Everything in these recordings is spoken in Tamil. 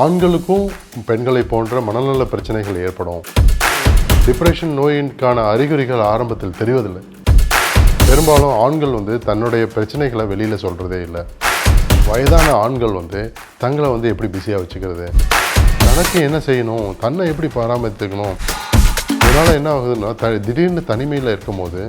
ஆண்களுக்கும் பெண்களை போன்ற மனநல பிரச்சனைகள் ஏற்படும். டிப்ரெஷன் நோயின்கான அறிகுறிகள் ஆரம்பத்தில் தெரிவதில்லை. பெரும்பாலும் ஆண்கள் தன்னுடைய பிரச்சனைகளை வெளியில் சொல்கிறதே இல்லை. வயதான ஆண்கள் தங்களை எப்படி பிஸியாக வச்சுக்கிறது, தனக்கு என்ன செய்யணும், தன்னை எப்படி பராமரித்துக்கணும். இதனால் என்ன ஆகுதுன்னா திடீர்னு தனிமையில் இருக்கும்போது.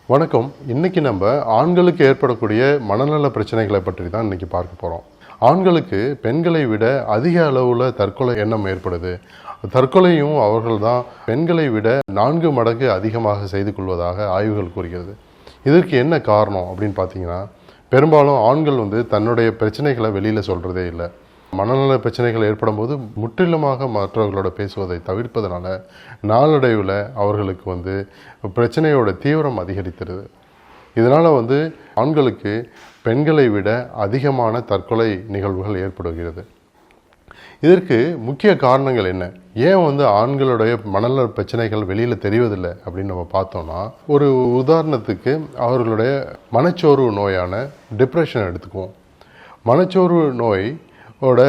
வணக்கம். இன்றைக்கி நம்ம ஆண்களுக்கு ஏற்படக்கூடிய மனநல பிரச்சனைகளை பற்றி தான் இன்றைக்கி பார்க்க போகிறோம். ஆண்களுக்கு பெண்களை விட அதிக அளவில் தற்கொலை எண்ணம் ஏற்படுது. தற்கொலையும் அவர்கள் தான் பெண்களை விட 4 மடங்கு அதிகமாக செய்து கொள்வதாக ஆய்வுகள் கூறுகிறது. இதற்கு என்ன காரணம் அப்படின்னு பார்த்தீங்கன்னா, பெரும்பாலும் ஆண்கள் தன்னுடைய பிரச்சனைகளை வெளியில் சொல்கிறதே இல்லை. மனநல பிரச்சனைகள் ஏற்படும் போது முற்றிலுமாக மற்றவர்களோட பேசுவதை தவிர்ப்பதனால நாளடைவில் அவர்களுக்கு பிரச்சனையோட தீவிரம் அதிகரித்துருது. இதனால் ஆண்களுக்கு பெண்களை விட அதிகமான தற்கொலை நிகழ்வுகள் ஏற்படுகிறது. இதற்கு முக்கிய காரணங்கள் என்ன, ஏன் ஆண்களுடைய மனநல பிரச்சனைகள் வெளியில் தெரிவதில்லை அப்படின்னு நம்ம பார்த்தோம்னா, ஒரு உதாரணத்துக்கு அவர்களுடைய மனச்சோர்வு நோயான டிப்ரெஷன் எடுத்துக்குவோம். மனச்சோர்வு நோயோட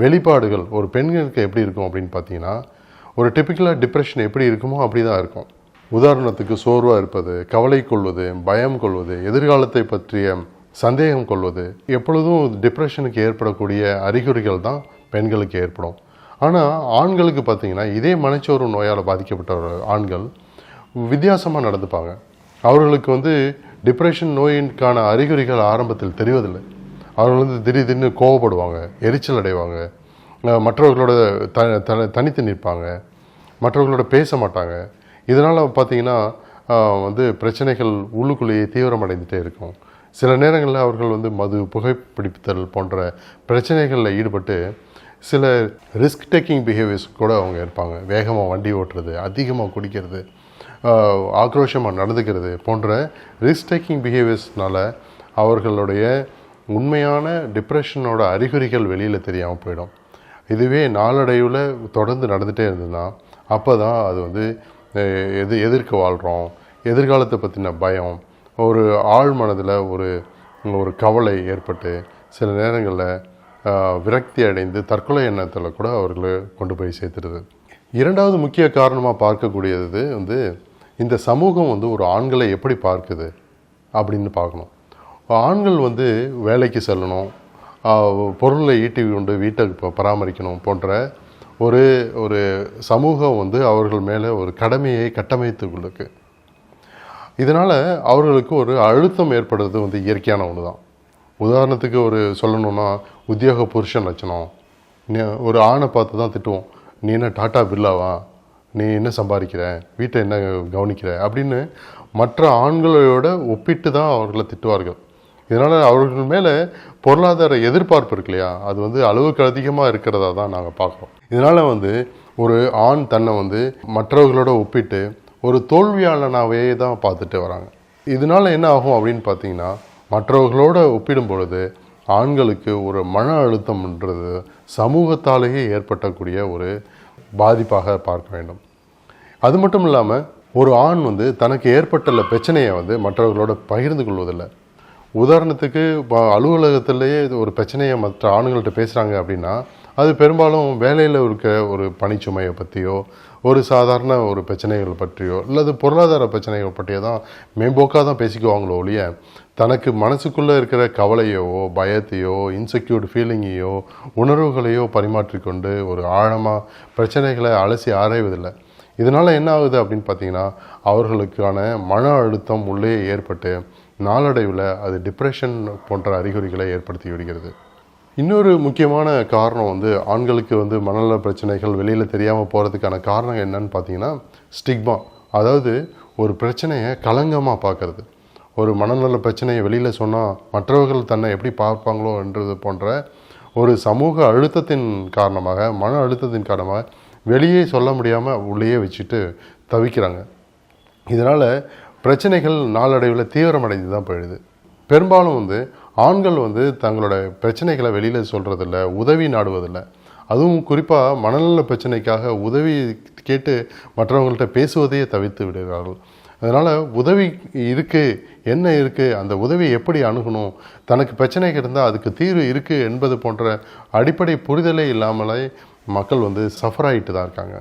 வெளிப்பாடுகள் ஒரு பெண்களுக்கு எப்படி இருக்கும் அப்படின்னு பார்த்தீங்கன்னா, ஒரு டிப்பிக்கலாக டிப்ரெஷன் எப்படி இருக்குமோ அப்படி தான் இருக்கும். உதாரணத்துக்கு சோர்வாக இருப்பது, கவலை கொள்வது, பயம் கொள்வது, எதிர்காலத்தை பற்றிய சந்தேகம் கொள்வது, எப்பொழுதும் டிப்ரெஷனுக்கு ஏற்படக்கூடிய அறிகுறிகள் தான் பெண்களுக்கு ஏற்படும். ஆனால் ஆண்களுக்கு பார்த்திங்கன்னா, இதே மனச்சோர்வு நோயால் பாதிக்கப்பட்ட ஆண்கள் வித்தியாசமாக நடந்துப்பாங்க. அவர்களுக்கு டிப்ரெஷன் நோயின்கான அறிகுறிகள் ஆரம்பத்தில் தெரிவதில்லை. அவர்கள் திடீர்னு கோவப்படுவாங்க, எரிச்சல் அடைவாங்க, மற்றவர்களோட தனித்து நிற்பாங்க, மற்றவர்களோட பேச மாட்டாங்க. இதனால் பார்த்திங்கன்னா பிரச்சனைகள் உள்ளுக்குள்ளேயே தீவிரமடைந்துகிட்டே இருக்கும். சில நேரங்களில் அவர்கள் மது, புகைப்பிடித்தல் போன்ற பிரச்சனைகளில் ஈடுபட்டு சில ரிஸ்க் டேக்கிங் பிஹேவியர்ஸ் கூட அவங்க இருப்பாங்க. வேகமாக வண்டி ஓட்டுறது, அதிகமாக குடிக்கிறது, ஆக்ரோஷமாக நடந்துக்கிறது போன்ற ரிஸ்க் டேக்கிங் பிஹேவியர்ஸ்னால் அவர்களுடைய உண்மையான டிப்ரெஷனோட அறிகுறிகள் வெளியில் தெரியாமல் போயிடும். இதுவே நாளடைவில் தொடர்ந்து நடந்துகிட்டே இருந்ததுன்னா அப்போ தான் அது எதிர்க்க வாழ்கிறோம், எதிர்காலத்தை பற்றின பயம், ஒரு ஆழ் மனதில் ஒரு கவலை ஏற்பட்டு சில நேரங்களில் விரக்தி அடைந்து தற்கொலை எண்ணத்தில் கூட அவர்களை கொண்டு போய் சேர்த்துடுது. இரண்டாவது முக்கிய காரணமாக பார்க்கக்கூடியது இந்த சமூகம் ஒரு ஆண்களை எப்படி பார்க்குது அப்படின்னு பார்க்கணும். ஆண்கள் வேலைக்கு செல்லணும், பொருளை ஈட்டி கொண்டு வீட்டை பராமரிக்கணும் போன்ற ஒரு சமூகம் அவர்கள் மேலே ஒரு கடமையை கட்டமைத்து கொள்ளுக்கு. இதனால் அவர்களுக்கு ஒரு அழுத்தம் ஏற்படுறது இயற்கையான ஒன்று தான். உதாரணத்துக்கு சொல்லணுன்னா, உத்தியோக புருஷன் லட்சணம். ஒரு ஆணை பார்த்து தான் திட்டுவோம், நீ என்ன டாட்டா பில்லாவா, நீ என்ன சம்பாதிக்கிற, வீட்டை என்ன கவனிக்கிற அப்படின்னு மற்ற ஆண்களோட ஒப்பிட்டு தான் அவர்களை திட்டுவார்கள். இதனால் அவர்கள் மேலே பொருளாதார எதிர்பார்ப்பு இருக்கு இல்லையா, அது அளவுக்கு அதிகமாக இருக்கிறதா தான் நாங்கள் பார்க்குறோம். இதனால் ஒரு ஆண் தன்னை மற்றவர்களோட ஒப்பிட்டு ஒரு தோல்வியாளனாகவே தான் பார்த்துட்டு வராங்க. இதனால் என்ன ஆகும் அப்படின்னு பார்த்தீங்கன்னா, மற்றவர்களோட ஒப்பிடும் பொழுது ஆண்களுக்கு ஒரு மன அழுத்தம்ன்றது சமூகத்தாலேயே ஏற்படக்கூடிய ஒரு பாதிப்பாக பார்க்க வேண்டும். அது மட்டும் இல்லாமல் ஒரு ஆண் தனக்கு ஏற்பட்டுள்ள பிரச்சனையை மற்றவர்களோட பகிர்ந்து கொள்வதில்லை. உதாரணத்துக்கு அலுவலகத்திலேயே ஒரு பிரச்சனையை மற்ற ஆண்கள்கிட்ட பேசுகிறாங்க அப்படின்னா, அது பெரும்பாலும் வேலையில் இருக்க ஒரு பணிச்சுமையை பற்றியோ, ஒரு சாதாரண ஒரு பிரச்சனைகள் பற்றியோ, அல்லது பொருளாதார பிரச்சனைகள் பற்றியோ தான் மேம்போக்காக தான் பேசிக்குவாங்களோ ஒழிய, தனக்கு மனசுக்குள்ளே இருக்கிற கவலையோ, பயத்தையோ, இன்செக்யூர்ட் ஃபீலிங்கையோ, உணர்வுகளையோ பரிமாற்றிக்கொண்டு ஒரு ஆழமாக பிரச்சனைகளை அலசி ஆராய்வதில்லை. இதனால் என்ன ஆகுது அப்படின்னு பார்த்தீங்கன்னா, அவர்களுக்கான மன அழுத்தம் உள்ளே ஏற்பட்டு நாளடைவில் அது டிப்ரெஷன் போன்ற அறிகுறிகளை ஏற்படுத்தி விடுகிறது. இன்னொரு முக்கியமான காரணம் ஆண்களுக்கு மனநல பிரச்சனைகள் வெளியில் தெரியாமல் போகிறதுக்கான காரணம் என்னன்னு பார்த்தீங்கன்னா, ஸ்டிக்மா. அதாவது ஒரு பிரச்சனையை களங்கமாக பார்க்கறது. ஒரு மனநல பிரச்சனையை வெளியில் சொன்னால் மற்றவர்கள் தன்னை எப்படி பார்ப்பாங்களோ என்றது போன்ற ஒரு சமூக அழுத்தத்தின் காரணமாக, மன அழுத்தத்தின் காரணமாக வெளியே சொல்ல முடியாமல் உள்ளேயே வச்சுட்டு தவிக்கிறாங்க. இதனால் பிரச்சனைகள் நாளடைவில் தீவிரமடைந்து தான் போயிடுது. பெரும்பாலும் ஆண்கள் தங்களோட பிரச்சனைகளை வெளியில் சொல்கிறதில்ல, உதவி நாடுவதில்லை. அதுவும் குறிப்பாக மனநல பிரச்சனைக்காக உதவி கேட்டு மற்றவங்கள்ட்ட பேசுவதையே தவிர்த்து விடுகிறார்கள். அதனால் உதவி இருக்குது, என்ன இருக்குது, அந்த உதவி எப்படி அணுகணும், தனக்கு பிரச்சனைகள் இருந்தால் அதுக்கு தீர்வு இருக்குது என்பது போன்ற அடிப்படை புரிதலே இல்லாமலே மக்கள் வந்து சஃபர் ஆகிட்டு தான் இருக்காங்க.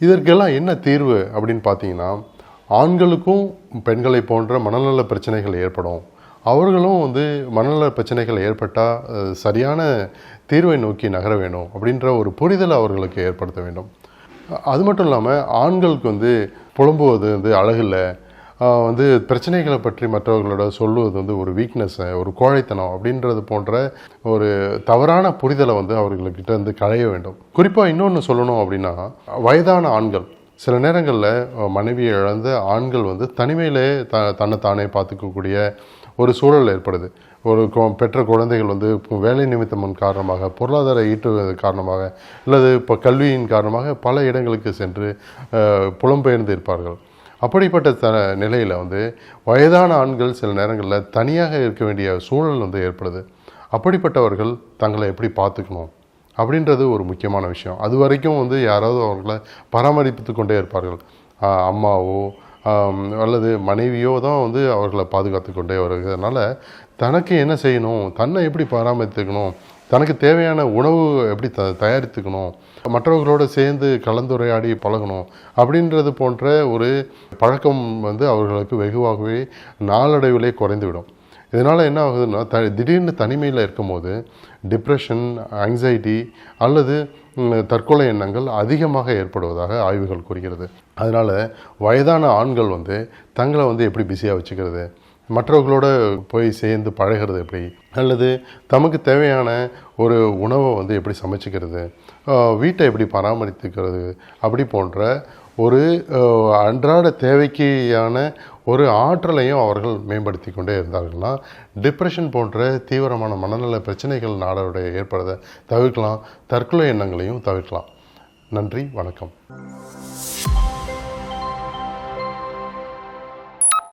இதற்கெல்லாம் என்ன தீர்வு அப்படின்னு பார்த்தீங்கன்னா, ஆண்களுக்கும் பெண்களை போன்ற மனநல பிரச்சனைகள் ஏற்படும். அவர்களும் வந்து மனநல பிரச்சனைகள் ஏற்பட்டால் சரியான தீர்வை நோக்கி நகர வேணும் அப்படின்ற ஒரு புரிதலை அவர்களுக்கு ஏற்படுத்த வேண்டும். அது மட்டும் இல்லாமல் ஆண்களுக்கு வந்து புலம்புவது வந்து அழகில்லை, வந்து பிரச்சனைகளை பற்றி மற்றவர்களோட சொல்லுவது வந்து ஒரு வீக்னஸ்ஸை, ஒரு கோழைத்தனம் அப்படின்றது போன்ற ஒரு தவறான புரிதலை வந்து அவர்கள்கிட்ட வந்து களைய வேண்டும். குறிப்பாக இன்னொன்று சொல்லணும் அப்படின்னா, வயதான ஆண்கள் சில நேரங்களில் மனைவியை இழந்த ஆண்கள் வந்து தனிமையிலே தன்னைத்தானே பார்த்துக்கக்கூடிய ஒரு சூழல் ஏற்படுது. ஒரு பெற்ற குழந்தைகள் வந்து வேலை நிமித்தம் காரணமாக, பொருளாதார ஈட்டுவது காரணமாக, அல்லது இப்போ கல்வியின் காரணமாக பல இடங்களுக்கு சென்று புலம்பெயர்ந்து இருப்பார்கள். அப்படிப்பட்ட நிலையில் வந்து வயதான ஆண்கள் சில நேரங்களில் தனியாக இருக்க வேண்டிய சூழல் வந்து ஏற்படுது. அப்படிப்பட்டவர்கள் தங்களை எப்படி பார்த்துக்கணும் அப்படின்றது ஒரு முக்கியமான விஷயம். அது வரைக்கும் வந்து யாராவது அவர்களை பராமரித்து கொண்டே இருப்பார்கள். அம்மாவோ அல்லது மனைவியோ தான் வந்து அவர்களை பாதுகாத்து கொண்டே வருகிறதுனால தனக்கு என்ன செய்யணும், தன்னை எப்படி பராமரித்துக்கணும், தனக்கு தேவையான உணவு எப்படி தயாரித்துக்கணும், மற்றவர்களோடு சேர்ந்து கலந்துரையாடி பழகணும் அப்படின்றது போன்ற ஒரு பழக்கம் வந்து அவர்களுக்கு வெகுவாகவே நாளடைவிலே குறைந்துவிடும். இதனால் என்ன ஆகுதுன்னா, திடீர்னு தனிமையில் இருக்கும்போது டிப்ரெஷன், ஆங்ஸைட்டி அல்லது தற்கொலை எண்ணங்கள் அதிகமாக ஏற்படுவதாக ஆய்வுகள் கூறுகிறது. அதனால் வயதான ஆண்கள் வந்து தங்களை வந்து எப்படி பிஸியாக வச்சுக்கிறது, மற்றவர்களோட போய் சேர்ந்து பழகிறது எப்படி, அல்லது தமக்கு தேவையான ஒரு உணவை வந்து எப்படி சமைச்சிக்கிறது, வீட்டை எப்படி பராமரித்துக்கிறது, அப்படி போன்ற ஒரு அன்றாட தேவைக்கான ஒரு ஆற்றலையும் அவர்கள் மேம்படுத்தி கொண்டே இருந்தார்கள்னா டிப்ரெஷன் போன்ற தீவிரமான மனநல பிரச்சனைகள் நாளடைய ஏற்படுறதை தவிர்க்கலாம், தற்கொலை எண்ணங்களையும் தவிர்க்கலாம். நன்றி, வணக்கம்.